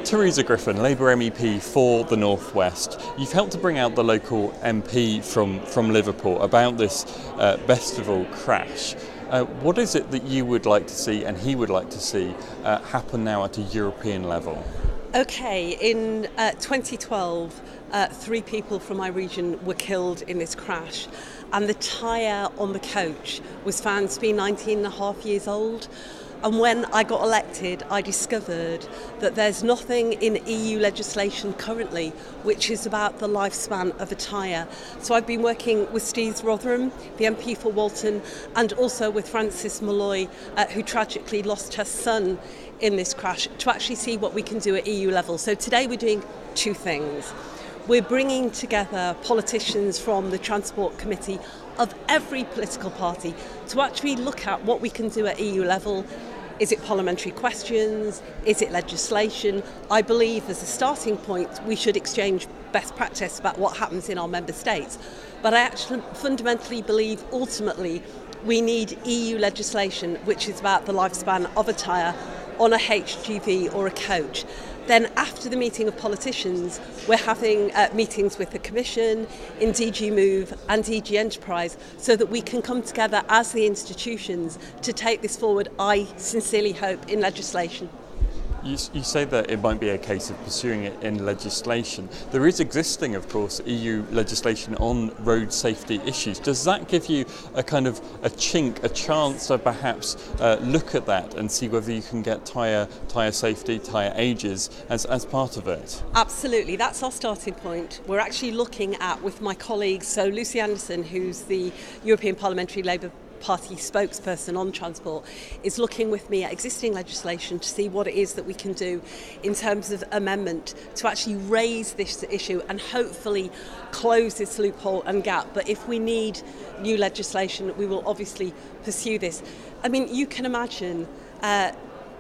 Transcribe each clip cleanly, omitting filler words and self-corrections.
Teresa Griffin, Labour MEP for the North West. You've helped to bring out the local MP from Liverpool about this Bestival crash. What is it that you would like to see and he would like to see happen now at a European level? Okay, in 2012, 3 people from my region were killed in this crash, and the tyre on the coach was found to be 19 and a half years old. And when I got elected, I discovered that there's nothing in EU legislation currently which is about the lifespan of a tyre. So I've been working with Steve Rotherham, the MP for Walton, and also with Frances Malloy, who tragically lost her son in this crash, to actually see what we can do at EU level. So today we're doing 2 things. We're bringing together politicians from the Transport Committee of every political party to actually look at what we can do at EU level. Is it parliamentary questions? Is it legislation? I believe as a starting point we should exchange best practice about what happens in our member states. But I actually fundamentally believe ultimately we need EU legislation which is about the lifespan of a tyre on a HGV or a coach. Then after the meeting of politicians, we're having meetings with the Commission, in DG Move and DG Enterprise, so that we can come together as the institutions to take this forward, I sincerely hope, in legislation. You say that it might be a case of pursuing it in legislation. There is existing, of course, EU legislation on road safety issues. Does that give you a kind of a chance to perhaps look at that and see whether you can get tyre safety, tyre ages as part of it? Absolutely, that's our starting point. We're actually looking at, with my colleagues, so Lucy Anderson, who's the European Parliamentary Labour Party spokesperson on transport, is looking with me at existing legislation to see what it is that we can do in terms of amendment to actually raise this issue and hopefully close this loophole and gap. But if we need new legislation, we will obviously pursue this. I mean, you can imagine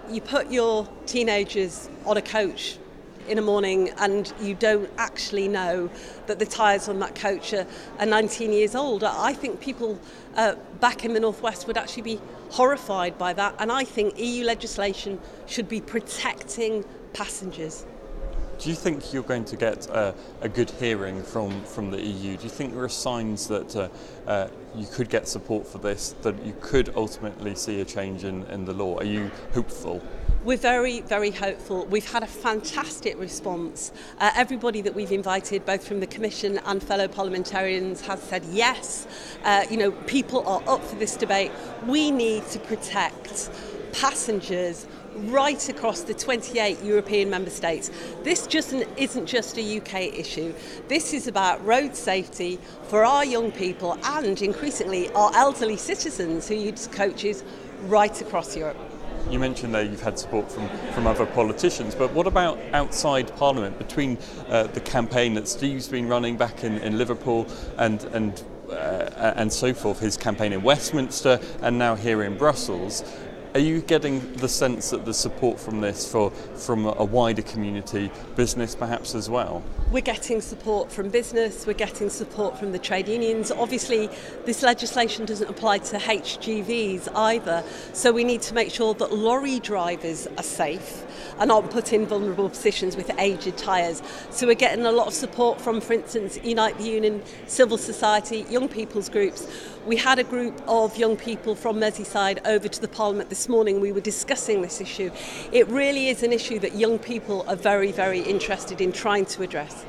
you put your teenagers on a coach in a morning and you don't actually know that the tyres on that coach are 19 years old. I think people back in the Northwest would actually be horrified by that, and I think EU legislation should be protecting passengers. Do you think you're going to get a good hearing from the EU? Do you think there are signs that you could get support for this, that you could ultimately see a change in the law? Are you hopeful? We're very, very hopeful. We've had a fantastic response. Everybody that we've invited, both from the Commission and fellow parliamentarians, has said yes. People are up for this debate. We need to protect passengers right across the 28 European member states. This isn't just a UK issue. This is about road safety for our young people and increasingly our elderly citizens who use coaches right across Europe. You mentioned there you've had support from other politicians, but what about outside Parliament, between the campaign that Steve's been running back in Liverpool and so forth, his campaign in Westminster and now here in Brussels? Are you getting the sense that the support from this from a wider community, business perhaps as well? We're getting support from business, we're getting support from the trade unions. Obviously, this legislation doesn't apply to HGVs either, so we need to make sure that lorry drivers are safe and aren't put in vulnerable positions with aged tyres. So we're getting a lot of support from, for instance, Unite the Union, civil society, young people's groups. We had a group of young people from Merseyside over to the Parliament this morning. We were discussing this issue. It really is an issue that young people are very, very interested in trying to address.